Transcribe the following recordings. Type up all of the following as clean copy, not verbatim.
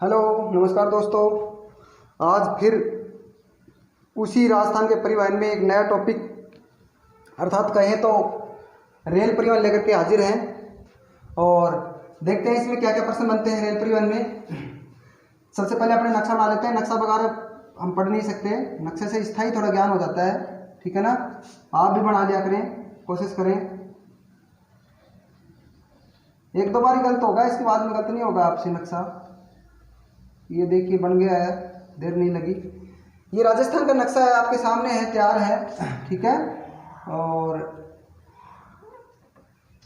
Hello नमस्कार दोस्तों। आज फिर उसी राजस्थान के परिवहन में एक नया टॉपिक अर्थात कहें तो रेल परिवहन लेकर के हाजिर हैं और देखते हैं इसमें क्या क्या प्रश्न बनते हैं रेल परिवहन में। सबसे पहले अपने नक्शा बना लेते हैं। नक्शा वगैरह हम पढ़ नहीं सकते, नक्शे से स्थायी थोड़ा ज्ञान हो जाता है, ठीक है ना। आप भी बना लिया करें, कोशिश करें। एक दो बार ही गलत होगा, इसके बाद में गलत नहीं होगा आपसे नक्शा। ये देखिए बन गया है, देर नहीं लगी। ये राजस्थान का नक्शा है, आपके सामने है, तैयार है, ठीक है। और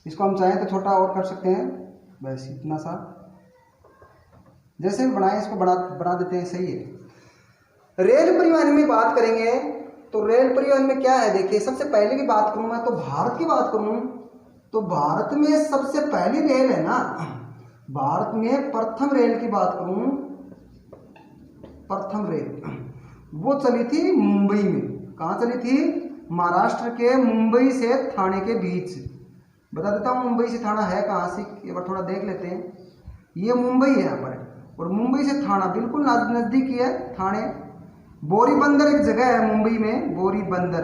इसको हम चाहें तो छोटा और कर सकते हैं, बस इतना सा जैसे भी बनाए इसको बना देते हैं, सही है। रेल परिवहन में बात करेंगे तो रेल परिवहन में क्या है, देखिए सबसे पहले की बात करूं मैं तो भारत की बात करूं तो भारत में सबसे पहली रेल है ना, भारत में प्रथम रेल की बात करूं, प्रथम रेल वो चली थी मुंबई में। कहाँ चली थी? महाराष्ट्र के मुंबई से ठाणे के बीच। बता देता हूँ मुंबई से ठाणा है कहाँ से, एक बार थोड़ा देख लेते हैं। ये मुंबई है यहाँ पर, और मुंबई से ठाणा बिल्कुल नज़दीक है। ठाणे बोरीबंदर एक जगह है मुंबई में, बोरीबंदर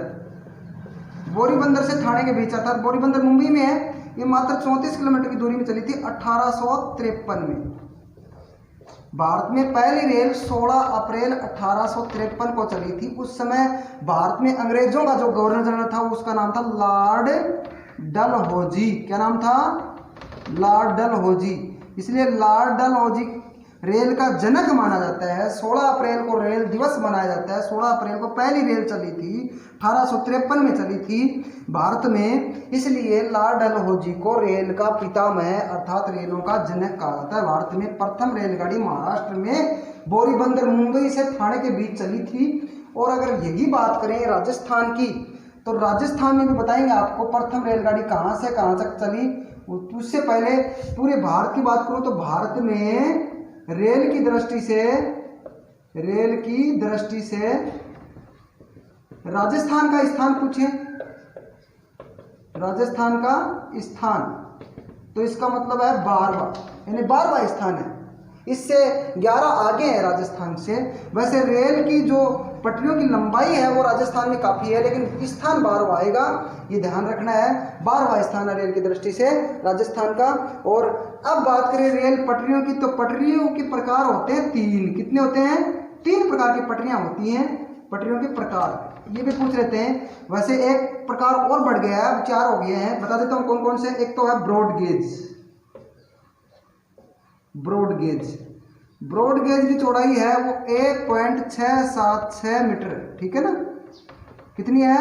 से ठाणे के बीच, अर्थात बोरीबंदर मुंबई में है। ये मात्र 34 किलोमीटर की दूरी में चली थी 1853 में। भारत में पहली रेल 16 अप्रैल 1853 को चली थी। उस समय भारत में अंग्रेजों का जो गवर्नर जनरल था उसका नाम था लॉर्ड डलहौजी। क्या नाम था? लॉर्ड डलहौजी। इसलिए लॉर्ड डलहौजी रेल का जनक माना जाता है। 16 अप्रैल को रेल दिवस मनाया जाता है। 16 अप्रैल को पहली रेल चली थी, 1853 में चली थी भारत में। इसलिए लॉर्ड डलहौजी को रेल का पितामह अर्थात रेलों का जनक कहा जाता है। भारत में प्रथम रेलगाड़ी महाराष्ट्र में बोरीबंदर मुंबई से ठाणे के बीच चली थी। और अगर यही बात करें राजस्थान की तो राजस्थान में भी बताएंगे आपको प्रथम रेलगाड़ी कहाँ से कहाँ तक चली। उससे पहले पूरे भारत की बात करूँ तो भारत में रेल की दृष्टि से राजस्थान का स्थान पूछे, राजस्थान का स्थान तो इसका मतलब है 12वां, यानी 12वां स्थान है। इससे 11 आगे है राजस्थान से। वैसे रेल की जो पटरियों की लंबाई है वो राजस्थान में काफ़ी है, लेकिन स्थान 12वां आएगा, ये ध्यान रखना है। 12वां स्थान है रेल की दृष्टि से राजस्थान का। और अब बात करें रेल पटरियों की तो पटरियों के प्रकार होते हैं 3। कितने होते हैं? 3 प्रकार की पटरियां होती हैं। पटरियों के प्रकार ये भी पूछ लेते हैं। वैसे एक प्रकार और बढ़ गया है, अब 4 हो गए हैं, बता देता हूँ कौन कौन से। एक तो है ब्रॉड गेज की चौड़ाई है वो 1.676 मीटर, ठीक है ना। कितनी है?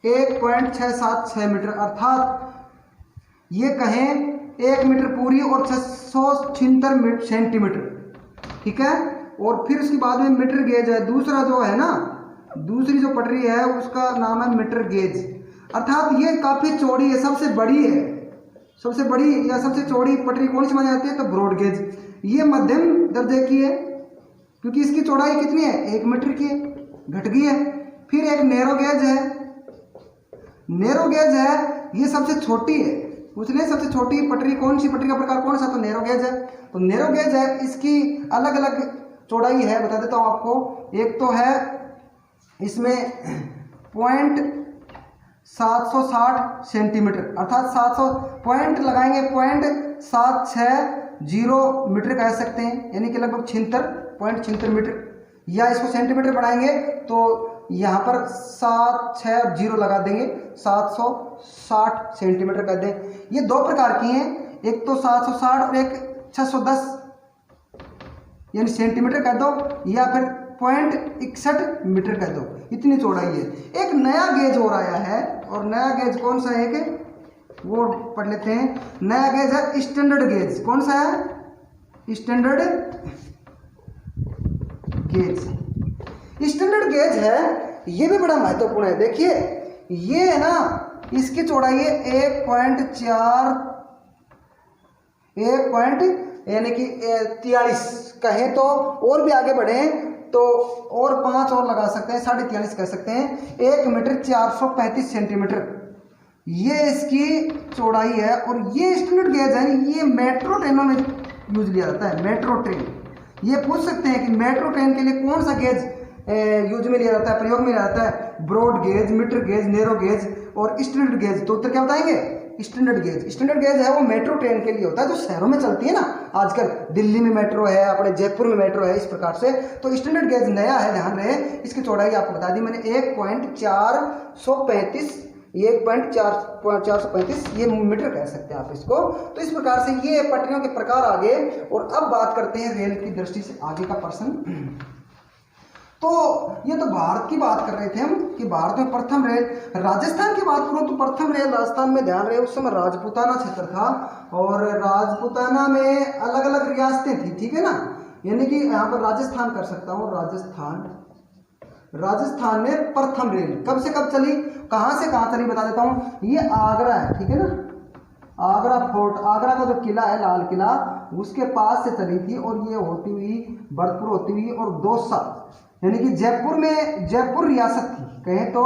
1.676 मीटर, अर्थात ये कहें 1 मीटर पूरी और 676 सेंटीमीटर, ठीक है। और फिर उसके बाद में मीटर गेज है दूसरा जो है ना, दूसरी जो पटरी है उसका नाम है मीटर गेज। अर्थात ये काफ़ी चौड़ी है, सबसे बड़ी है। सबसे बड़ी या सबसे चौड़ी पटरी कौन सी मानी जाती है? तो ब्रॉड गेज। ये मध्यम दर्जे की है क्योंकि इसकी चौड़ाई कितनी है? 1 मीटर की है, घट गई है। फिर एक नैरो गेज है, ये सबसे छोटी है। उसने सबसे छोटी पटरी कौन सी, पटरी का प्रकार कौन सा? तो नैरो गेज है। तो नैरो गेज है, इसकी अलग अलग चौड़ाई है, बता देता हूँ आपको। एक तो है इसमें 760 सेंटीमीटर, अर्थात 700 पॉइंट लगाएंगे 0.760 मीटर कह सकते हैं, यानी कि लगभग 76 मीटर। या इसको सेंटीमीटर बढ़ाएंगे तो यहाँ पर 760 लगा देंगे, 760 सेंटीमीटर कर दें। ये 2 प्रकार की हैं, एक तो 760 और एक 610 यानी सेंटीमीटर कर दो, या फिर 0.61 मीटर कर दो। इतनी चौड़ाई है। एक नया गेज और आया है, और नया गेज कौन सा है कि वो पढ़ लेते हैं। नया गेज है स्टैंडर्ड गेज। कौन सा है? स्टैंडर्ड गेज है। ये भी बड़ा महत्वपूर्ण है। देखिए ये है ना, इसकी चौड़ाई है 1 यानी कि 43 कहें तो, और भी आगे बढ़े तो और 5 और लगा सकते हैं, 43.5 कह सकते हैं। 1 मीटर 435 सेंटीमीटर ये इसकी चौड़ाई है। और ये स्टैंडर्ड गेज है, ये मेट्रो ट्रेनों में यूज लिया जाता है? Metro train. ये पूछ सकते हैं कि मेट्रो ट्रेन के लिए कौन सा गेज यूज में लिया जाता है, प्रयोग में लिया जाता है? Broad gauge, metre gauge, narrow gauge और स्टैंडर्ड गेज। तो उत्तर क्या बताएंगे? Standard gauge. स्टैंडर्ड गेज है वो मेट्रो ट्रेन के लिए होता है, जो शहरों में चलती है ना आजकल। दिल्ली में मेट्रो है, अपने जयपुर में मेट्रो है, इस प्रकार से। तो स्टैंडर्ड गेज नया है, ध्यान रहे। इसकी चौड़ाई आपको बता दी मैंने 1.435 ये मीटर कह सकते हैं आप इसको। तो इस प्रकार से ये पटरियों के प्रकार आगे। और अब बात करते हैं रेल की दृष्टि से आगे का प्रश्न। तो ये तो भारत की बात कर रहे थे हम कि भारत में प्रथम रेल। राजस्थान की बात करूं तो प्रथम रेल राजस्थान में, ध्यान रहे, उस समय राजपूताना क्षेत्र था और राजपूताना में अलग अलग रियासतें थी, ठीक है ना। यानी कि यहाँ पर राजस्थान कर सकता हूँ, राजस्थान में प्रथम रेल कब से कब चली, कहाँ से कहाँ चली बता देता हूँ। ये आगरा है, ठीक है ना, आगरा फोर्ट, आगरा का जो किला है लाल किला, उसके पास से चली थी और ये होती हुई भरतपुर होती हुई और दौसा, यानी कि जयपुर में, जयपुर रियासत थी कहें तो,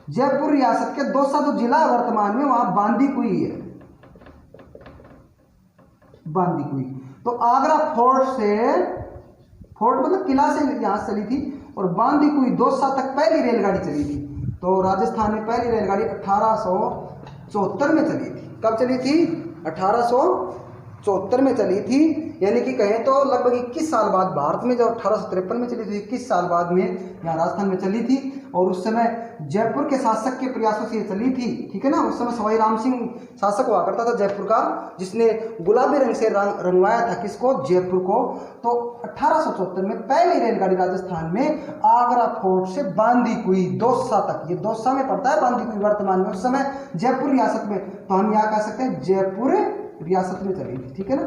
जयपुर रियासत के दौसा जो जिला है वर्तमान में, वहां बांदीकुई है, बांदीकुई। तो आगरा फोर्ट से, फोर्ट मतलब किला से यहां चली थी और बांदीकुई दौसा तक पहली रेलगाड़ी चली थी। तो राजस्थान में पहली रेलगाड़ी 1874 में चली थी। कब चली थी? 1874 में चली थी। यानी कि कहें तो लगभग 21 साल बाद, भारत में जब 1853 में चली थी, 21 साल बाद में यहाँ राजस्थान में चली थी। और उस समय जयपुर के शासक के प्रयासों से ये चली थी, ठीक है ना। उस समय सवाई राम सिंह शासक हुआ करता था जयपुर का, जिसने गुलाबी रंग से रंगवाया था किसको? जयपुर को। तो 1874 में पहली रेलगाड़ी राजस्थान में आगरा फोर्ट से बांदीकुई दौसा तक, ये दौसा में पड़ता है बांदीकुई वर्तमान में, उस समय जयपुर रियासत में। तो हम यहाँ कह सकते हैं जयपुर रियासत में चली थी, ठीक है ना।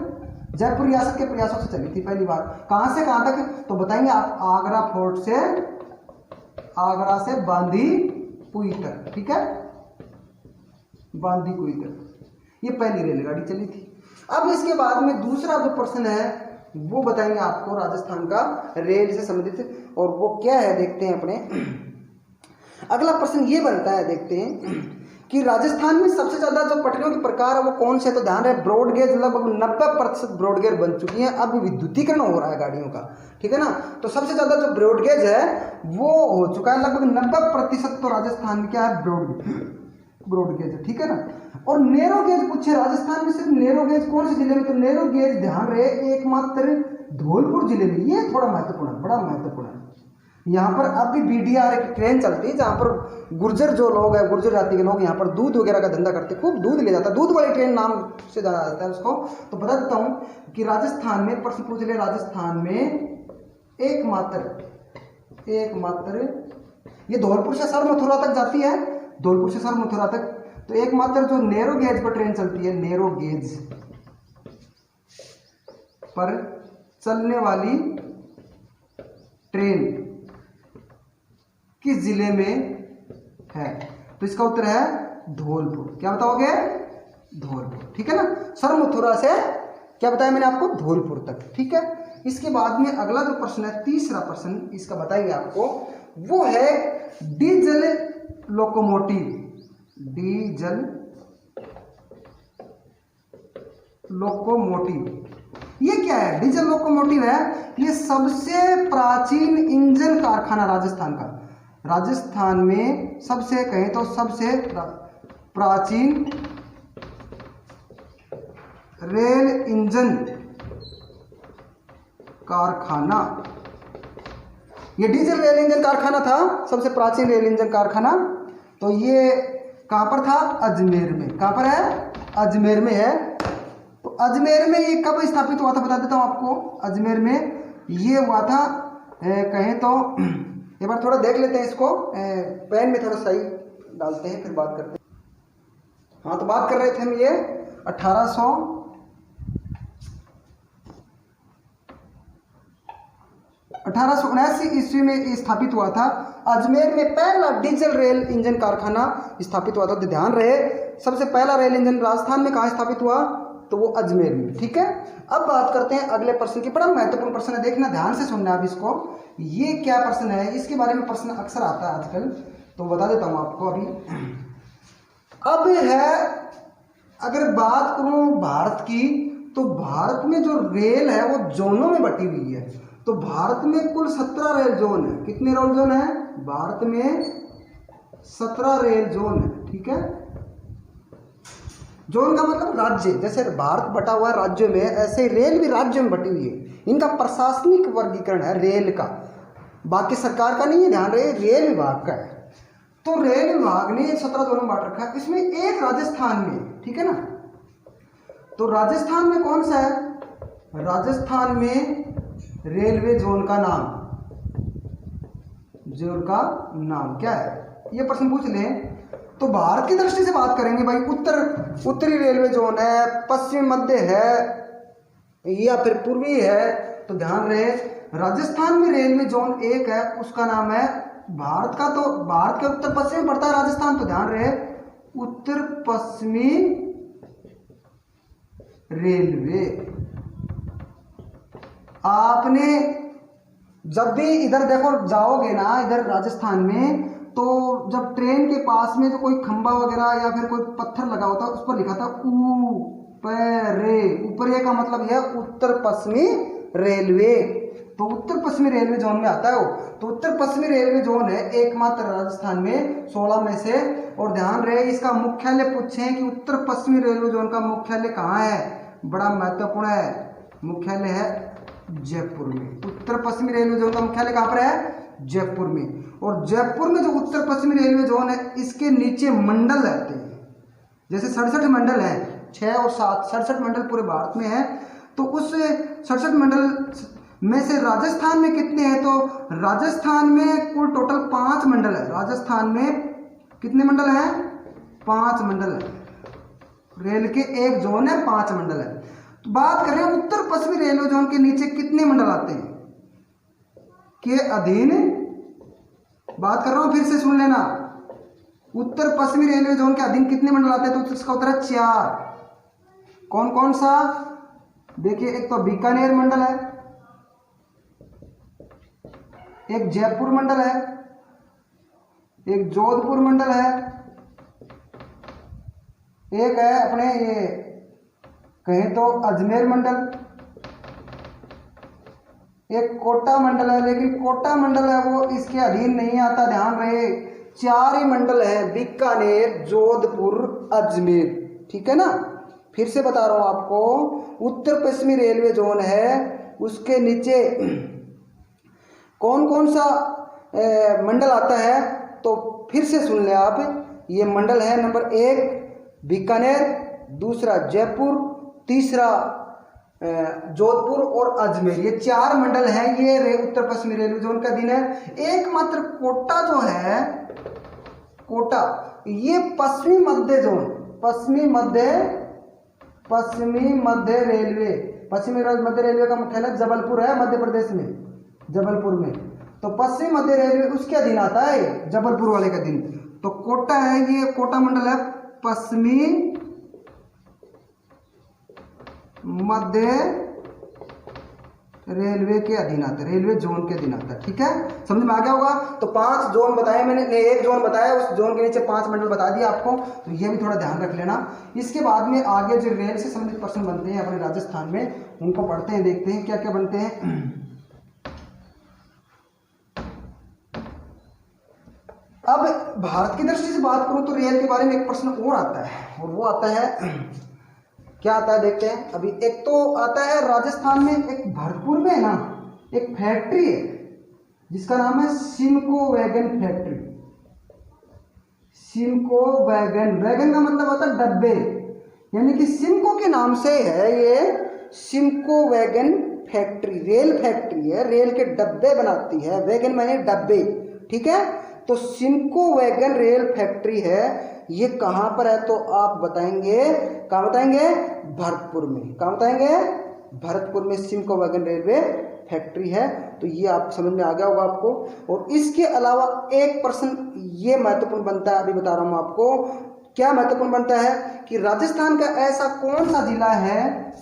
जयपुर रियासत के प्रयासों से चली थी पहली बार। कहां से कहां तक? तो बताएंगे आप, आगरा फोर्ट से, आगरा से बांदीकुई तक, ठीक है, बांदीकुई तक ये पहली रेलगाड़ी चली थी। अब इसके बाद में दूसरा जो प्रश्न है वो बताएंगे आपको राजस्थान का रेल से संबंधित, और वो क्या है देखते हैं अपने। अगला प्रश्न ये बनता है, देखते हैं कि राजस्थान में सबसे ज्यादा जो पटरियों के प्रकार है वो कौन से? तो ध्यान रहे, ब्रॉड गेज लगभग 90% ब्रॉड गेज बन चुकी हैं, अब विद्युतीकरण हो रहा है गाड़ियों का, ठीक है ना। तो सबसे ज्यादा जो ब्रॉड गेज है वो हो चुका है, लगभग 90% तो राजस्थान में क्या है? ब्रॉड गेज है, ठीक है ना। और नैरो गेज पूछे राजस्थान में, सिर्फ नैरो गेज कौन से जिले में? तो नैरो गेज ध्यान रहे एकमात्र धौलपुर जिले में। ये थोड़ा महत्वपूर्ण है, बड़ा महत्वपूर्ण है। यहाँ पर अब भी BDR एक ट्रेन चलती है जहाँ पर गुर्जर जो लोग हैं, गुर्जर जाति के लोग यहाँ पर दूध वगैरह का धंधा करते हैं, खूब दूध ले जाता है, दूध वाली ट्रेन नाम से जाना जाता है उसको। तो बता देता हूँ कि राजस्थान में, प्रश्न पूछ लिया, राजस्थान में एकमात्र ये धौलपुर से सर मथुरा तक जाती है, धौलपुर से सर मथुरा तक। तो एकमात्र जो नैरो गेज पर ट्रेन चलती है, नैरो गेज पर चलने वाली ट्रेन किस जिले में है? तो इसका उत्तर है धौलपुर। क्या बताओगे? धौलपुर, ठीक है ना। सरमथुरा से क्या बताया मैंने आपको? धौलपुर तक, ठीक है। इसके बाद में अगला जो प्रश्न है, तीसरा प्रश्न इसका बताएंगे आपको, वो है डीजल लोकोमोटिव। डीजल लोकोमोटिव ये क्या है? डीजल लोकोमोटिव है ये सबसे प्राचीन इंजन कारखाना राजस्थान का। राजस्थान में सबसे कहें तो सबसे प्राचीन रेल इंजन कारखाना, ये डीजल रेल इंजन कारखाना था, सबसे प्राचीन रेल इंजन कारखाना। तो ये कहां पर था? अजमेर में। कहां पर है? अजमेर में है। तो अजमेर में ये कब स्थापित हुआ था बता देता हूं आपको। अजमेर में ये हुआ था, कहें तो एक बार थोड़ा देख लेते हैं इसको, पेन में थोड़ा सही डालते हैं फिर बात करते हैं। हाँ, तो बात कर रहे थे हम, ये 1879 ईस्वी में स्थापित हुआ था। अजमेर में पहला डीजल रेल इंजन कारखाना स्थापित हुआ था। तो ध्यान रहे, सबसे पहला रेल इंजन राजस्थान में कहाँ स्थापित हुआ? तो वो अजमेर में, ठीक है। अब बात करते हैं अगले प्रश्न की। बड़ा महत्वपूर्ण प्रश्न है, देखना ध्यान से सुनना आप इसको। ये क्या प्रश्न है? इसके बारे में प्रश्न अक्सर आता है आजकल, तो बता देता हूं आपको अभी। अब है, अगर बात करूं भारत की, तो भारत में जो रेल है वो जोनों में बटी हुई है। तो भारत में कुल 17 रेल जोन है। कितने रेल जोन है? भारत में 17 रेल जोन है। ठीक है, जोन का मतलब राज्य, जैसे भारत बटा हुआ है राज्यों में, ऐसे रेल भी राज्यों में बटी हुई है। इनका प्रशासनिक वर्गीकरण है रेल का, बाकी सरकार का नहीं है, ध्यान रहे, रेल विभाग का है। तो रेल विभाग ने 17 जोनों में बांट रखा है, इसमें एक राजस्थान में, ठीक है ना। तो राजस्थान में कौन सा है? राजस्थान में रेलवे जोन का नाम, जोन का नाम क्या है, ये प्रश्न पूछ लें तो भारत की दृष्टि से बात करेंगे भाई, उत्तरी रेलवे जोन है, पश्चिम मध्य है या फिर पूर्वी है। तो ध्यान रहे, राजस्थान में रेलवे जोन एक है, उसका नाम है, भारत का तो भारत के उत्तर पश्चिम में पड़ता है राजस्थान, तो ध्यान रहे उत्तर पश्चिमी रेलवे। आपने जब भी इधर देखो जाओगे ना, इधर राजस्थान में, तो जब ट्रेन के पास में जो कोई खंबा वगैरह या फिर कोई पत्थर लगा होता है, उस पर लिखा था ऊपरे। ऊपरे का मतलब है उत्तर पश्चिमी रेलवे। तो उत्तर पश्चिमी रेलवे जोन में आता है वो। तो उत्तर पश्चिमी रेलवे जोन है एकमात्र राजस्थान में 16 में से। और ध्यान रहे, इसका मुख्यालय पूछे कि उत्तर पश्चिमी रेलवे जोन का मुख्यालय कहाँ है, बड़ा महत्वपूर्ण है, मुख्यालय है जयपुर में। उत्तर पश्चिमी रेलवे जोन का मुख्यालय कहाँ पर है? जयपुर में। और जयपुर में जो उत्तर पश्चिमी रेलवे जोन है, इसके नीचे मंडल रहते हैं, जैसे 67 मंडल हैं, 6 और 7 67 मंडल पूरे भारत में है। तो उस 67 मंडल में से राजस्थान में कितने हैं? तो राजस्थान में कुल टोटल 5 मंडल है। राजस्थान में कितने मंडल हैं? 5 मंडल है। रेल के एक जोन है, 5 मंडल है। तो बात करें उत्तर पश्चिमी रेलवे जोन के नीचे कितने मंडल आते हैं के अधीन, बात कर रहा हूं, फिर से सुन लेना, उत्तर पश्चिमी रेलवे जोन के अधीन कितने मंडल आते हैं? तो इसका उत्तर है 4। कौन कौन सा? देखिए, एक तो बीकानेर मंडल है, एक जयपुर मंडल है, एक जोधपुर मंडल है, एक है अपने ये कहें तो अजमेर मंडल, एक कोटा मंडल है, लेकिन कोटा मंडल है वो इसके अधीन नहीं आता। ध्यान रहे, 4 ही मंडल है, बीकानेर, जोधपुर, अजमेर। ठीक है ना, फिर से बता रहा हूं आपको, उत्तर पश्चिमी रेलवे जोन है, उसके नीचे कौन कौन सा मंडल आता है? तो फिर से सुन ले आप, ये मंडल है, नंबर 1 बीकानेर, दूसरा जयपुर, तीसरा जोधपुर और अजमेर। ये 4 मंडल हैं, ये उत्तर पश्चिमी रेलवे जोन का अधीन है। एकमात्र कोटा जो है, कोटा, ये पश्चिमी मध्य जोन, पश्चिमी मध्य रेलवे, पश्चिमी मध्य रेलवे का मुख्यालय जबलपुर है, मध्य प्रदेश में, जबलपुर में। तो पश्चिमी मध्य रेलवे उसके अधीन आता है, जबलपुर वाले का अधीन। तो कोटा है, ये कोटा मंडल है, पश्चिमी मध्य रेलवे के अधीन आता है, रेलवे जोन के अधीन आता है। ठीक है, समझ में आ गया होगा। तो 5 जोन बताए मैंने, एक जोन बताया, उस जोन के नीचे 5 मंडल बता दिया आपको, तो ये भी थोड़ा ध्यान रख लेना। इसके बाद में आगे जो रेल से संबंधित प्रश्न बनते हैं अपने राजस्थान में, उनको पढ़ते हैं, देखते हैं क्या क्या बनते हैं। अब भारत की दृष्टि से बात करूं तो रेल के बारे में एक प्रश्न और आता है, और वो आता है, क्या आता है देखते हैं। अभी एक तो आता है, राजस्थान में एक भरतपुर में है ना, एक फैक्ट्री है जिसका नाम है Simco wagon factory. Simco wagon, wagon का मतलब होता है डब्बे, यानी कि सिमको के नाम से है ये Simco wagon factory. Rail factory है, रेल के डब्बे बनाती है, वैगन माने डब्बे। ठीक है, तो सिमको वैगन रेल फैक्ट्री है, ये कहाँ पर है? तो आप बताएंगे, कहाँ बताएंगे? भरतपुर में। कहाँ बताएंगे? भरतपुर में सिमको वैगन रेलवे फैक्ट्री है। तो ये आप समझ में आ गया होगा आपको। और इसके अलावा एक प्रश्न ये महत्वपूर्ण बनता है, अभी बता रहा हूँ आपको, क्या महत्वपूर्ण बनता है कि राजस्थान का ऐसा कौन सा जिला है,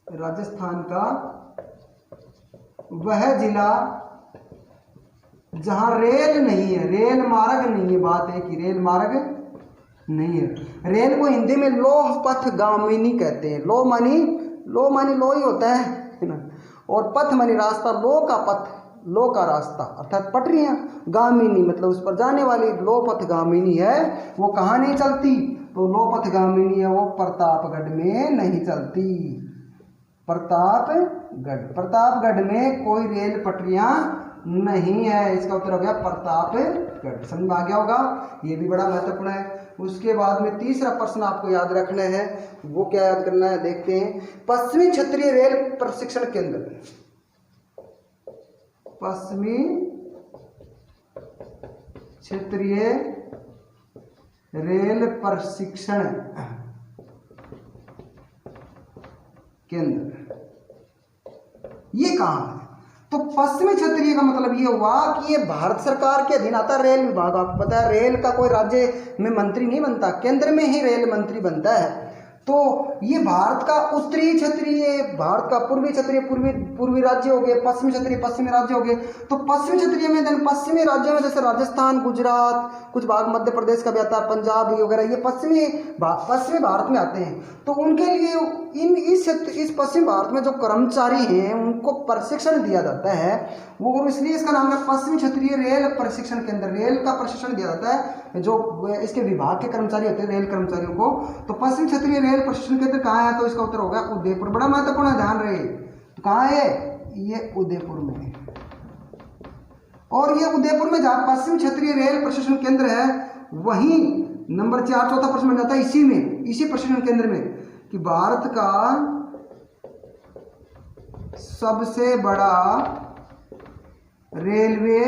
राजस्थान का वह जिला जहां रेल नहीं है, रेल मार्ग नहीं है, बात है कि रेल मार्ग नहीं है। रेल को हिंदी में लोह पथगामिनी कहते हैं। लो मानी लो ही होता है ना, और पथ मानी रास्ता, लो का पथ, लो का रास्ता अर्थात पटरियां, गामिनी मतलब उस पर जाने वाली, लो पथगामिनी है वो कहाँ नहीं चलती, तो लो पथगामिनी है वो प्रतापगढ़ में नहीं चलती। प्रतापगढ़ में कोई रेल पटरियां नहीं है, इसका उत्तर हो गया प्रतापगढ़। समझ में आ गया होगा, ये भी बड़ा महत्वपूर्ण है। उसके बाद में तीसरा प्रश्न आपको याद रखना है, वो क्या याद करना है देखते हैं। पश्चिमी क्षेत्रीय रेल प्रशिक्षण केंद्र, पश्चिमी क्षेत्रीय रेल प्रशिक्षण केंद्र ये कहाँ है? तो पश्चिमी क्षेत्रीय का मतलब ये हुआ कि ये भारत सरकार के अधीन आता है। रेल विभाग, आपको पता है रेल का कोई राज्य में मंत्री नहीं बनता, केंद्र में ही रेल मंत्री बनता है। तो ये भारत का उत्तरी क्षेत्रीय, भारत का पूर्वी क्षेत्रीय पूर्वी राज्य हो गए, पश्चिमी क्षेत्रीय पश्चिमी राज्य हो गए। तो पश्चिमी क्षेत्रीय में पश्चिमी राज्यों में जैसे राजस्थान, गुजरात, कुछ भाग मध्य प्रदेश का भी आता है, पंजाब वगैरह, ये पश्चिमी भारत में आते हैं। तो उनके लिए इस पश्चिम भारत में जो कर्मचारी हैं उनको प्रशिक्षण दिया जाता है वो, और इसलिए इसका नाम है पश्चिमी क्षेत्रीय रेल प्रशिक्षण केंद्र। रेल का प्रशिक्षण दिया जाता है जो इसके विभाग के कर्मचारी होते हैं, रेल कर्मचारियों को। तो पश्चिम क्षेत्रीय रेल प्रशिक्षण केंद्र कहाँ है? तो इसका उत्तर होगा उदयपुर। बड़ा महत्वपूर्ण, ध्यान रहे। तो कहाँ है ये? उदयपुर में। और ये उदयपुर में जहाँ पश्चिम क्षेत्रीय रेल प्रशिक्षण केंद्र है वहीं नंबर 4 चौथा प्रश्न बन जाता है इसी प्रशिक्षण केंद्र में कि भारत का सबसे बड़ा रेलवे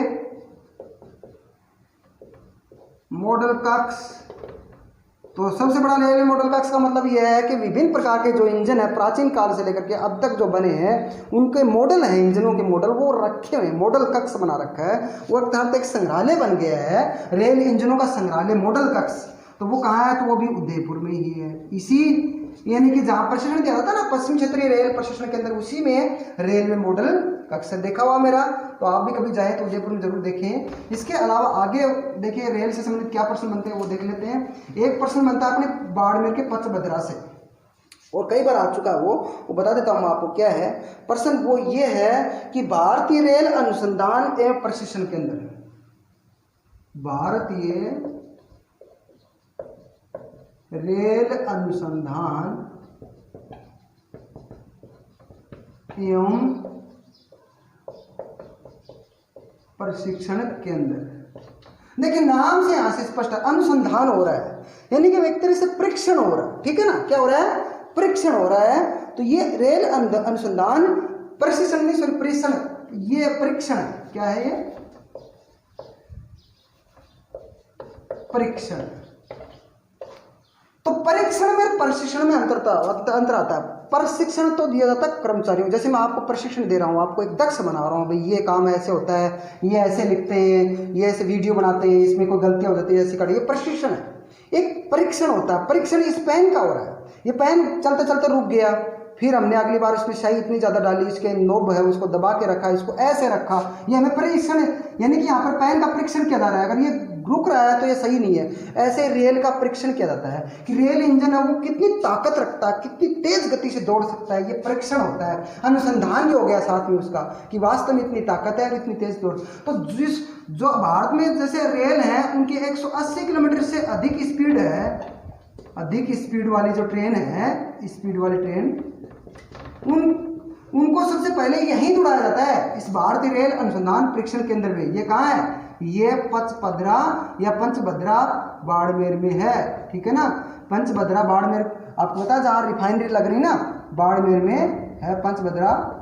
मॉडल कक्ष। तो सबसे बड़ा रेलवे मॉडल कक्ष का मतलब यह है कि विभिन्न प्रकार के जो इंजन है प्राचीन काल से लेकर के अब तक जो बने हैं उनके मॉडल हैं, इंजनों के मॉडल वो रखे हुए, मॉडल कक्ष बना रखा है। वो एक संग्रहालय बन गया है, रेल इंजनों का संग्रहालय, मॉडल कक्ष। तो वो कहाँ है? तो वो भी उदयपुर में ही है। इसी यानी कि जहाँ प्रशिक्षण दिया जाता है ना पश्चिम क्षेत्रीय रेल प्रशिक्षण केंद्र, उसी में रेलवे मॉडल कक्ष देखा हुआ मेरा। तो आप भी कभी जाए तो उदयपुर में जरूर देखें। इसके अलावा आगे देखिए रेल से संबंधित क्या प्रश्न बनते हैं वो देख लेते हैं। एक प्रश्न बनता है अपने बाड़मेर के पचभद्रा से, और कई बार आ चुका है वो बता देता हूँ आपको क्या है प्रश्न। वो ये है कि भारतीय रेल अनुसंधान एवं प्रशिक्षण केंद्र, भारतीय रेल अनुसंधान एवं प्रशिक्षण केंद्र। देखिए नाम से यहां से स्पष्ट अनुसंधान हो रहा है, यानी कि एक तरह से परीक्षण हो रहा है। ठीक है ना, क्या हो रहा है? परीक्षण हो रहा है। तो ये रेल अनुसंधान प्रशिक्षण नहीं, सॉरी परीक्षण, ये परीक्षण क्या है? ये परीक्षण। तो परीक्षण में प्रशिक्षण में अंतर आता है। प्रशिक्षण तो दिया जाता है कर्मचारियों, जैसे मैं आपको प्रशिक्षण दे रहा हूँ, आपको एक दक्ष बना रहा हूँ, भाई ये काम ऐसे होता है, ये ऐसे लिखते हैं, ये ऐसे वीडियो बनाते हैं, इसमें कोई गलतियां हो जाती है, ऐसी कर, ये प्रशिक्षण है। एक परीक्षण होता है। परीक्षण इस पेन का हो रहा है, ये पेन चलते चलते रुक गया, फिर हमने अगली बार इसमें स्याही इतनी ज़्यादा डाली, इसके नोब है उसको दबा के रखा, इसको ऐसे रखा, ये हमें परीक्षण है। यानी कि यहाँ पर पेन का परीक्षण किया जा रहा है, अगर ये रुक रहा है तो ये सही नहीं है। ऐसे रेल का परीक्षण किया जाता है कि रेल इंजन है वो कितनी ताकत रखता है, कितनी तेज गति से दौड़ सकता है, ये परीक्षण होता है। अनुसंधान भी हो गया साथ में उसका कि वास्तव में इतनी ताकत है और इतनी तेज दौड़। तो जो भारत में जैसे रेल है उनकी 180 किलोमीटर से अधिक स्पीड है, अधिक स्पीड वाली जो ट्रेन है, स्पीड वाली ट्रेन, उनको सबसे पहले यहीं दौड़ाया जाता है, इस भारतीय रेल अनुसंधान परीक्षण केंद्र में। ये कहाँ है? ये पचपदरा या पंचभद्रा बाड़मेर में है। ठीक है ना, पंचभद्रा बाड़मेर, आपको पता है जहाँ रिफाइनरी लग रही ना बाड़मेर में है पंचभद्रा,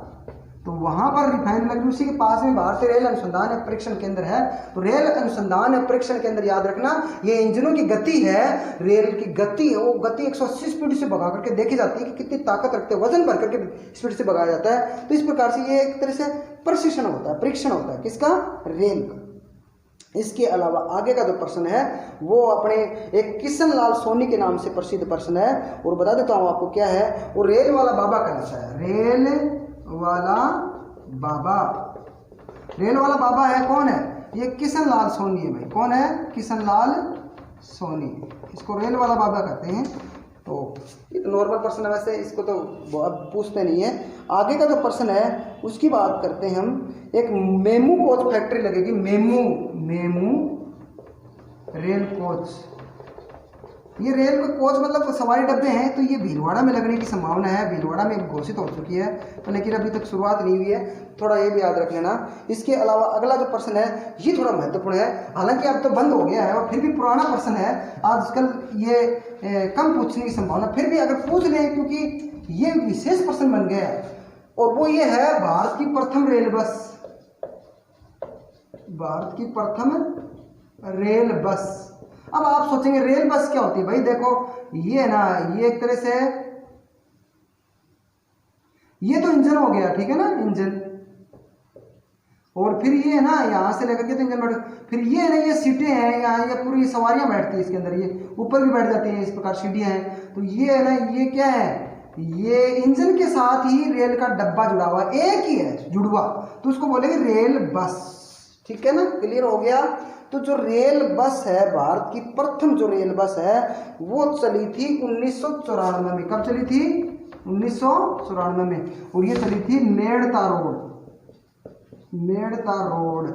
तो वहां पर रिफाइनरी लग रही, उसी के पास में भारतीय रेल अनुसंधान एवं परीक्षण केंद्र है। तो रेल अनुसंधान एवं परीक्षण केंद्र याद रखना, ये इंजनों की गति है, रेल की गति है, वो गति 180 स्पीड से भगा करके देखी जाती है कि कितनी ताकत रखते हैं, वजन भर करके स्पीड से भगाया जाता है। तो इस प्रकार से ये एक तरह से प्रशिक्षण होता है, परीक्षण होता है, किसका? रेल का। इसके अलावा आगे का जो प्रश्न है वो अपने एक किशन लाल सोनी के नाम से प्रसिद्ध प्रश्न है, और बता देता हूँ आपको क्या है। वो रेल वाला बाबा कहलाता है, रेल वाला बाबा। रेल वाला बाबा है कौन है? ये किशन लाल सोनी है भाई। कौन है? किशन लाल सोनी, इसको रेल वाला बाबा कहते हैं। तो ये तो नॉर्मल पर्सन है, वैसे इसको तो अब पूछते नहीं है। आगे का जो पर्सन है उसकी बात करते हैं हम। एक मेमू कोच फैक्ट्री लगेगी, मेमू रेल कोच। ये रेल कोच मतलब सवारी डब्बे हैं, तो ये भीलवाड़ा में लगने की संभावना है। भीलवाड़ा में घोषित हो चुकी है, तो लेकिन अभी तक शुरुआत नहीं हुई है, थोड़ा ये भी याद रख लेना। इसके अलावा अगला जो पर्सन है ये थोड़ा महत्वपूर्ण है, हालांकि अब तो बंद हो गया है और फिर भी पुराना पर्सन है। आजकल ये कम पूछने की संभावना, फिर भी अगर पूछ लें क्योंकि ये विशेष पर्सन बन गया है, और वो ये है भारत की प्रथम रेल बस। भारत की प्रथम रेल बस। अब आप सोचेंगे रेल बस क्या होती है भाई? देखो ये ना, ये एक तरह से ये तो इंजन हो गया, ठीक है ना, इंजन। और फिर ये है ना यहां से लेकर के तो इंजन बैठ, फिर ये ना ये सीटें हैं, यहाँ ये पूरी सवारियां बैठती है इसके अंदर, ये ऊपर भी बैठ जाती हैं, इस प्रकार सीढ़ियां हैं। तो ये है ना, ये क्या है, ये इंजन के साथ ही रेल का डब्बा जुड़ा हुआ, एक ही है जुड़वा, तो उसको बोलेंगे रेल बस। ठीक है ना, क्लियर हो गया। तो जो रेल बस है, भारत की प्रथम जो रेल बस है वो चली थी 1994 में। कब चली थी? 1994 में। और ये चली थी मेड़ता रोड। मेड़ता रोड,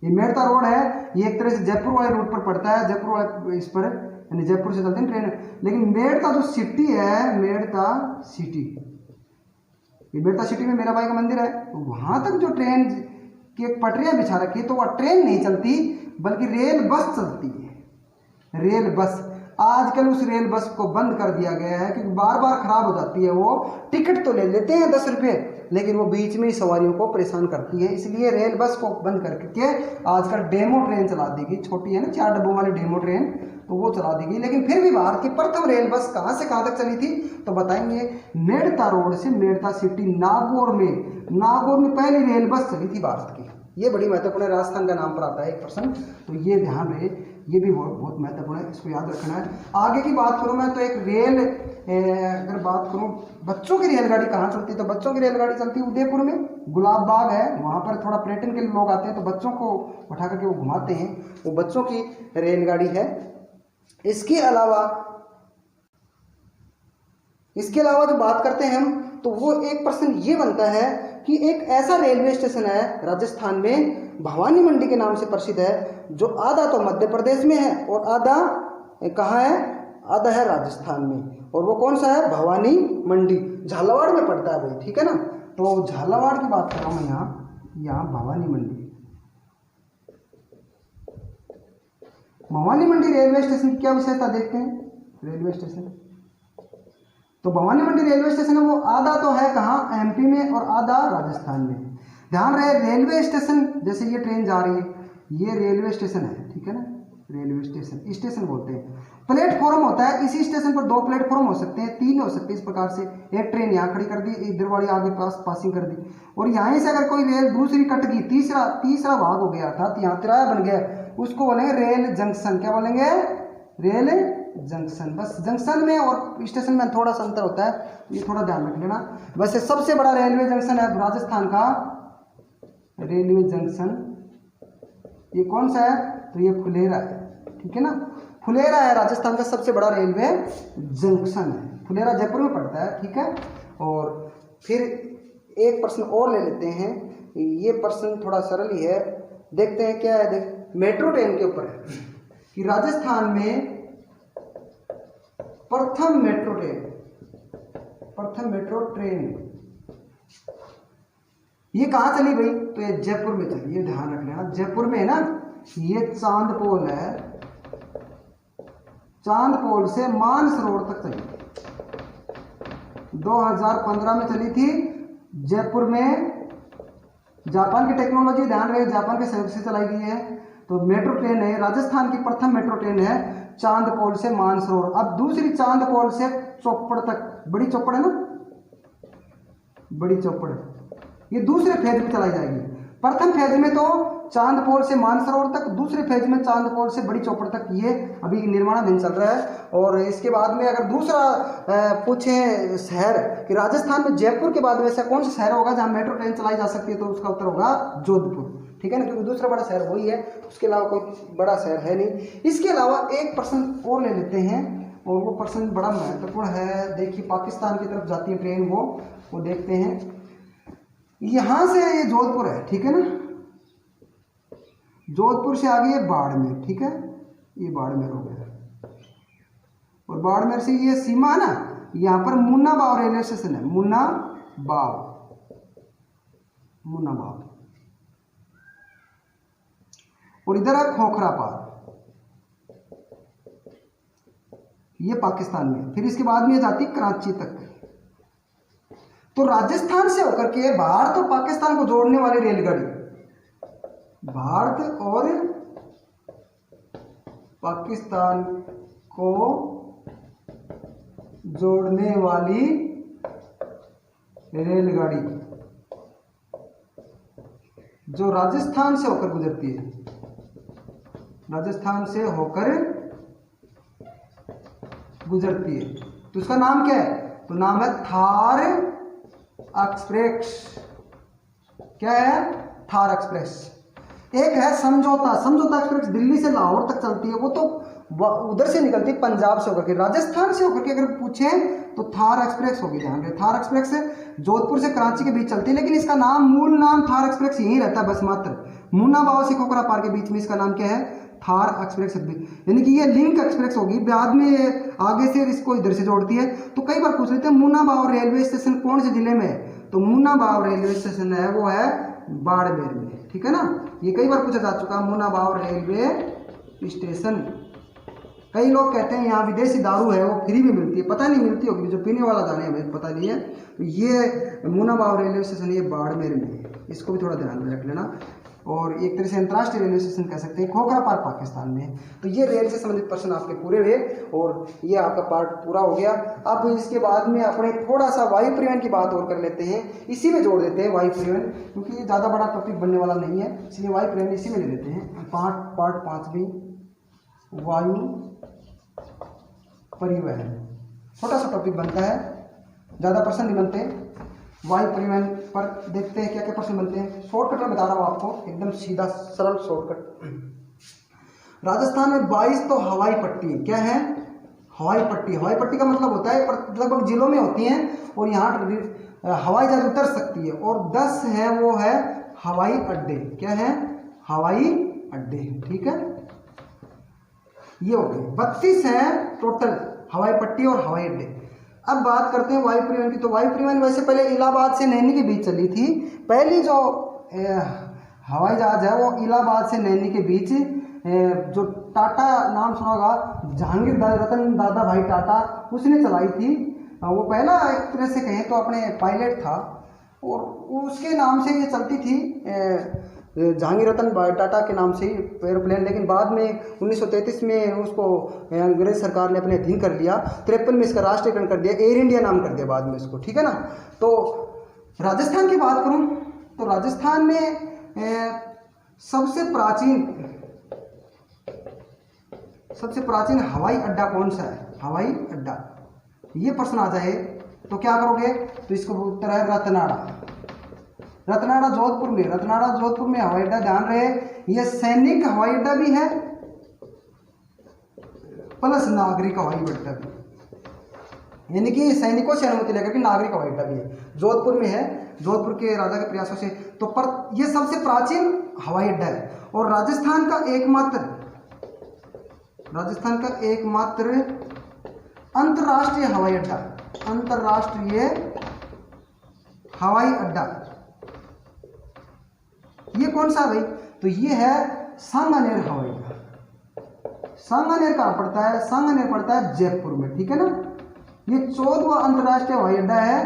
ये मेड़ता रोड है, ये एक तरह से जयपुर वाले रूट पर पड़ता है, जयपुर वाले इस पर, यानी जयपुर से चलती है ट्रेन। लेकिन मेड़ता जो सिटी है, मेड़ता सिटी, ये मेड़ता सिटी में मेरा भाई का मंदिर है, तो वहां तक जो ट्रेन की एक पटरियां बिछा रखी है, तो वह ट्रेन नहीं चलती बल्कि रेल बस चलती है। रेल बस आजकल उस रेल बस को बंद कर दिया गया है क्योंकि बार बार खराब हो जाती है। वो टिकट तो ले लेते हैं 10 रुपये, लेकिन वो बीच में ही सवारियों को परेशान करती है, इसलिए रेल बस को बंद करके आजकल डेमो ट्रेन चला दी गई। छोटी है ना, 4 डब्बों वाली डेमो ट्रेन, तो वो चला दी गई। लेकिन फिर भी भारत की प्रथम रेल बस कहाँ से कहाँ तक चली थी तो बताएंगे। मेड़ता रोड से मेड़ता सिटी, नागौर में पहली रेल बस चली थी भारत की। ये बड़ी महत्वपूर्ण है, राजस्थान का नाम पर आता है एक पर्सन, तो ये ध्यान रहे, ये भी बहुत महत्वपूर्ण है, इसको याद रखना है। आगे की बात करूँ मैं तो एक रेल, अगर बात करूँ बच्चों की रेलगाड़ी कहाँ चलती है तो बच्चों की रेलगाड़ी चलती है उदयपुर में, गुलाब बाग है, वहाँ पर थोड़ा पर्यटन के लिए लोग आते हैं तो बच्चों को उठा करके वो घुमाते हैं, वो बच्चों की रेलगाड़ी है। इसके अलावा जो बात करते हैं हम, तो वो एक पर्सन ये बनता है कि एक ऐसा रेलवे स्टेशन है राजस्थान में, भवानी मंडी के नाम से प्रसिद्ध है, जो आधा तो मध्य प्रदेश में है और आधा कहाँ है, आधा है राजस्थान में। और वो कौन सा है? भवानी मंडी, झालावाड़ में पड़ता है भाई, ठीक है ना। तो झालावाड़ की बात कर रहा हूँ मैं यहाँ भवानी मंडी। भवानी मंडी रेलवे स्टेशन की क्या विशेषता देखते हैं। रेलवे स्टेशन, तो भवानी मंडी रेलवे स्टेशन है, वो आधा तो है कहाँ, एमपी में, और आधा राजस्थान में। ध्यान रहे, रेलवे स्टेशन जैसे ये ट्रेन जा रही है, ये रेलवे स्टेशन है, ठीक है ना, रेलवे स्टेशन बोलते हैं। प्लेटफॉर्म होता है, इसी स्टेशन पर 2 प्लेटफॉर्म हो सकते हैं, 3 हो सकते हैं, इस प्रकार से। एक ट्रेन यहाँ खड़ी कर दी, इधर वाली आगे पासिंग कर दी, और यहाँ से अगर कोई रेल दूसरी कट गई, तीसरा भाग हो गया, अर्थात यहाँ तिराया बन गया, उसको बोलेंगे रेल जंक्शन। क्या बोलेंगे? Rail junction. बस जंक्शन में और स्टेशन में थोड़ा सा अंतर होता है, ये थोड़ा ध्यान रख लेना। वैसे सबसे बड़ा रेलवे जंक्शन है राजस्थान का रेलवे जंक्शन, ये कौन सा है? तो ये फुलेरा है, ठीक है ना, फुलेरा है राजस्थान का सबसे बड़ा रेलवे जंक्शन है। फुलेरा जयपुर में पड़ता है, ठीक है। और फिर एक प्रश्न और ले लेते हैं, ये प्रश्न थोड़ा सरल ही है, देखते हैं क्या है। देख, मेट्रो ट्रेन के ऊपर है कि राजस्थान में प्रथम मेट्रो ट्रेन ये कहाँ चली भाई? तो ये जयपुर में चली, ये ध्यान रख लेना, जयपुर में है ना। ये चांदपोल है, चांदपोल से मानसरोवर तक चली, 2015 में चली थी जयपुर में। जापान की टेक्नोलॉजी, ध्यान रहे, जापान के सहयोग से चलाई गई है। तो मेट्रो ट्रेन है, राजस्थान की प्रथम मेट्रो ट्रेन है, चांदपोल से मानसरोवर। अब दूसरी चांदपोल से चौपड़ तक, बड़ी चौपड़ है ना, बड़ी चौपड़, ये दूसरे फेज में चलाई जाएगी। प्रथम फेज में तो चांदपोल से मानसरोवर तक, दूसरे फेज में चांदपोल से बड़ी चौपड़ तक, ये अभी निर्माणाधीन चल रहा है। और इसके बाद में अगर दूसरा पूछें शहर कि राजस्थान में जयपुर के बाद में ऐसा कौन सा शहर होगा जहां मेट्रो ट्रेन चलाई जा सकती है, तो उसका उत्तर होगा जोधपुर। ठीक है ना, क्योंकि दूसरा बड़ा शहर वही है, उसके अलावा कोई बड़ा शहर है नहीं। इसके अलावा एक प्रश्न और ले लेते हैं, और वो प्रश्न बड़ा महत्वपूर्ण है। देखिए पाकिस्तान की तरफ जाती है ट्रेन, वो देखते हैं। यहाँ से ये जोधपुर है, ठीक है ना, जोधपुर से आगे ये बाड़मेर, ठीक है, ये बाड़मेर हो गया, और बाड़मेर से ये सीमा है ना, यहाँ पर मुन्नाबाव रेलवे स्टेशन है, मुन्नाबाव, और इधर है खोखरापार, ये पाकिस्तान में। फिर इसके बाद में ये जाती कराची तक। तो राजस्थान से होकर के भारत और पाकिस्तान को जोड़ने वाली रेलगाड़ी, भारत और पाकिस्तान को जोड़ने वाली रेलगाड़ी जो राजस्थान से होकर गुजरती है, राजस्थान से होकर गुजरती है, तो उसका नाम क्या है? तो नाम है थार एक्सप्रेस। क्या है? थार एक्सप्रेस। एक है समझौता, समझौता एक्सप्रेस दिल्ली से लाहौर तक चलती है, वो तो उधर से निकलती है पंजाब से होकर के, राजस्थान से होकर के अगर पूछें तो थार एक्सप्रेस होगी। ध्यान रहे, थार एक्सप्रेस जोधपुर से कराची के बीच चलती है, लेकिन इसका नाम, मूल नाम थार एक्सप्रेस यही रहता है बस मात्र। मुन्नाबाव से खोखरापार के बीच में इसका नाम क्या है? थार एक्सप्रेस, यानी कि ये लिंक एक्सप्रेस होगी, बाद में आगे से इसको इधर से जोड़ती है। तो कई बार पूछ लेते हैं मुन्नाबाव रेलवे स्टेशन कौन से जिले में है? तो मुन्नाबाव रेलवे स्टेशन है वो है बाड़मेर में, ठीक है ना। ये कई बार पूछा जा चुका, मुन्नाबाव रेलवे स्टेशन। कई लोग कहते हैं यहाँ विदेशी दारू है वो फ्री में मिलती है, पता नहीं मिलती होगी, जो पीने वाला जाने हमें पता नहीं है। तो ये मुन्नाबाव रेलवे स्टेशन ये बाड़मेर में, इसको भी थोड़ा ध्यान में रख लेना। और एक तरह से अंतर्राष्ट्रीय रेलवे स्टेशन कह सकते हैं, खोखरापार पाकिस्तान में। तो ये रेल से संबंधित प्रश्न आपके पूरे हुए और ये आपका पार्ट पूरा हो गया। अब इसके बाद में अपने थोड़ा सा वायु परिवहन की बात और कर लेते हैं, इसी में जोड़ देते हैं वायु परिवहन, क्योंकि ये ज़्यादा बड़ा टॉपिक बनने वाला नहीं है, इसलिए वायु परिवहन इसी में ले लेते हैं। पार्ट 5 भी वायु परिवहन, छोटा सा टॉपिक बनता है, ज़्यादा प्रश्न नहीं बनते। वायु परिवहन पर देखते हैं क्या क्या प्रश्न बनते हैं। शॉर्टकट में बता रहा हूँ आपको, एकदम सीधा सरल शॉर्टकट। राजस्थान में 22 तो हवाई पट्टी, क्या है? हवाई पट्टी। हवाई पट्टी का मतलब होता है लगभग जिलों में होती हैं और यहाँ हवाई जहाज उतर सकती है, और 10 है वो है हवाई अड्डे। क्या है? हवाई अड्डे, ठीक है। ये हो गए 32 है टोटल हवाई पट्टी और हवाई अड्डे। अब बात करते हैं वायु परिवहन की। तो वायु परिवहन वैसे पहले इलाहाबाद से नैनी के बीच चली थी। पहली जो हवाई जहाज है वो इलाहाबाद से नैनी के बीच, जो टाटा नाम सुना होगा, जहांगीर रतन दादा भाई टाटा, उसने चलाई थी। वो पहला एक तरह से कहें तो अपने पायलट था, और उसके नाम से ये चलती थी, जहांगीर रतन टाटा के नाम से ही एयरप्लेन। लेकिन बाद में 1933 में उसको अंग्रेज सरकार ने अपने अधीन कर लिया। 53 में इसका राष्ट्रीयकरण कर दिया, एयर इंडिया नाम कर दिया बाद में इसको, ठीक है ना। तो राजस्थान की बात करूं तो राजस्थान में सबसे प्राचीन हवाई अड्डा कौन सा है? हवाई अड्डा, ये प्रश्न आ जाए तो क्या करोगे? तो इसका उत्तर है रतनाड़ा। रतनाड़ा जोधपुर में, रतनाड़ा जोधपुर में हवाई अड्डा। ध्यान रहे, यह सैनिक हवाई अड्डा भी है प्लस नागरिक हवाई अड्डा भी, यानी कि सैनिकों से अनुमति लेकर के नागरिक हवाई अड्डा भी है, जोधपुर में है, जोधपुर के राजा के प्रयासों से। तो पर यह सबसे प्राचीन हवाई अड्डा है, और राजस्थान का एकमात्र अंतर्राष्ट्रीय हवाई अड्डा, अंतर्राष्ट्रीय हवाई अड्डा ये कौन सा भाई? तो ये है सांगानेर हवाई अड्डा। सांगानेर कहाँ पड़ता है? सांगानेर पड़ता है जयपुर में, ठीक है ना। ये 14वां अंतर्राष्ट्रीय हवाई अड्डा है।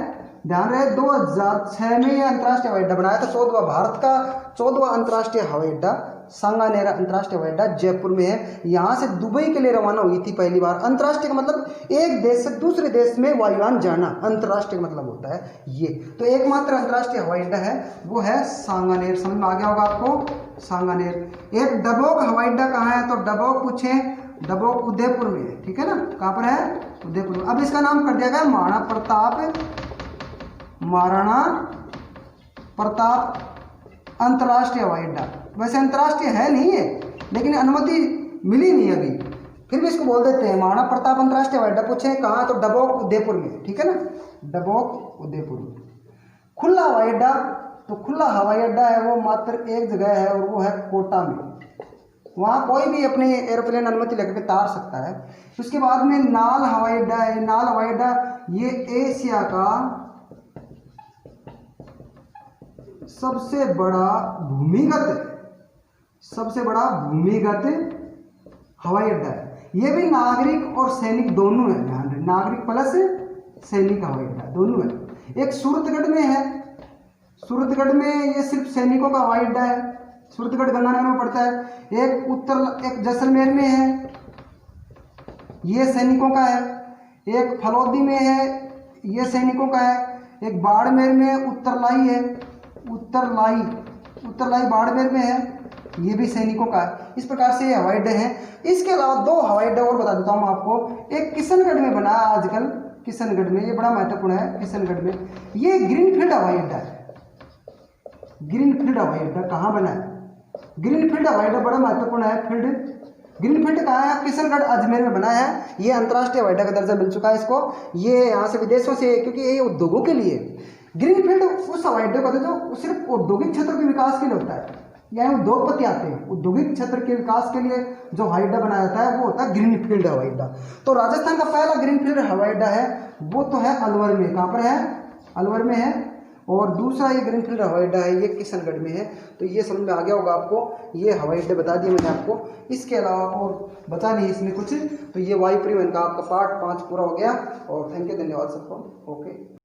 ध्यान रहे 2006 में ये अंतर्राष्ट्रीय हवाई अड्डा बनाया था, 14वां, भारत का 14वां अंतर्राष्ट्रीय हवाई अड्डा सांगानेर अंतर्राष्ट्रीय हवाई अड्डा जयपुर में है। यहाँ से दुबई के लिए रवाना हुई थी पहली बार। अंतर्राष्ट्रीय का मतलब एक देश से दूसरे देश में वायुयान जाना, अंतर्राष्ट्रीय का मतलब होता है ये। तो एकमात्र अंतर्राष्ट्रीय हवाई अड्डा है वो है सांगानेर। समझ में आ गया होगा आपको, सांगानेर। एक डबोक हवाई अड्डा कहाँ है? तो डबोक पूछे, डबोक उदयपुर में है, ठीक है ना। कहाँ पर है? उदयपुर में। अब इसका नाम कर दिया गया महाराणा प्रताप अंतर्राष्ट्रीय हवाई अड्डा। वैसे अंतर्राष्ट्रीय है नहीं है, लेकिन अनुमति मिली नहीं अभी, फिर भी इसको बोल देते हैं महाराणा प्रताप अंतर्राष्ट्रीय हवाई अड्डा। पूछे कहाँ, तो डबोक उदयपुर में, ठीक है ना, डबोक उदयपुर में। खुला हवाई अड्डा, तो खुला हवाई अड्डा है वो मात्र एक जगह है और वो है कोटा में। वहाँ कोई भी अपने एरोप्लेन अनुमति लेकर के तार सकता है। उसके बाद में नाल हवाई अड्डा है। नाल हवाई अड्डा ये एशिया का सबसे बड़ा भूमिगत हवाई अड्डा है। ये भी नागरिक और सैनिक दोनों है, ध्यान रहे, नागरिक प्लस सैनिक हवाई अड्डा दोनों है। एक सूरतगढ़ में है, सूरतगढ़ में ये सिर्फ सैनिकों का हवाई अड्डा है, सूरतगढ़ गंगानगर में पड़ता है। एक जैसलमेर में है, ये सैनिकों का है। एक फलौदी में है, ये सैनिकों का है। एक बाड़मेर में उत्तरलाई है, उत्तरलाई बाड़मेर में है, ये भी सैनिकों का है। इस प्रकार से ये हवाई अड्डे हैं। इसके अलावा दो हवाई अड्डे और बता देता हूँ आपको। एक किशनगढ़ में बना है आजकल, किशनगढ़ में, ये बड़ा महत्वपूर्ण है। किशनगढ़ में ये ग्रीनफील्ड हवाई अड्डा है। ग्रीनफील्ड हवाई अड्डा कहाँ बना है? ग्रीनफील्ड हवाई अड्डा बड़ा महत्वपूर्ण है। फील्ड ग्रीनफील्ड कहाँ है? किशनगढ़ अजमेर में बना है। ये अंतर्राष्ट्रीय हवाई अड्डा का दर्जा मिल चुका है इसको। ये यहाँ से विदेशों से, क्योंकि ये उद्योगों के लिए, ग्रीनफील्ड उस हवाई अड्डे को जो सिर्फ औद्योगिक क्षेत्र के विकास के लिए होता है, यानी उद्योगपति आते हैं, औद्योगिक क्षेत्र के विकास के लिए जो हवाई अड्डा बनाया जाता है वो होता है ग्रीनफील्ड हवाई अड्डा। तो राजस्थान का पहला ग्रीनफील्ड हवाई अड्डा है वो तो है अलवर में। कहाँ पर है? अलवर में है। और दूसरा ये ग्रीनफील्ड हवाई अड्डा है, ये किशनगढ़ में है। तो ये समझ में आ गया होगा आपको। ये हवाई अड्डे बता दिए मैंने आपको। इसके अलावा और बता नहीं इसमें कुछ। तो ये वायु परिवहन का आपका पार्ट 5 पूरा हो गया। और थैंक यू, धन्यवाद सबको। ओके।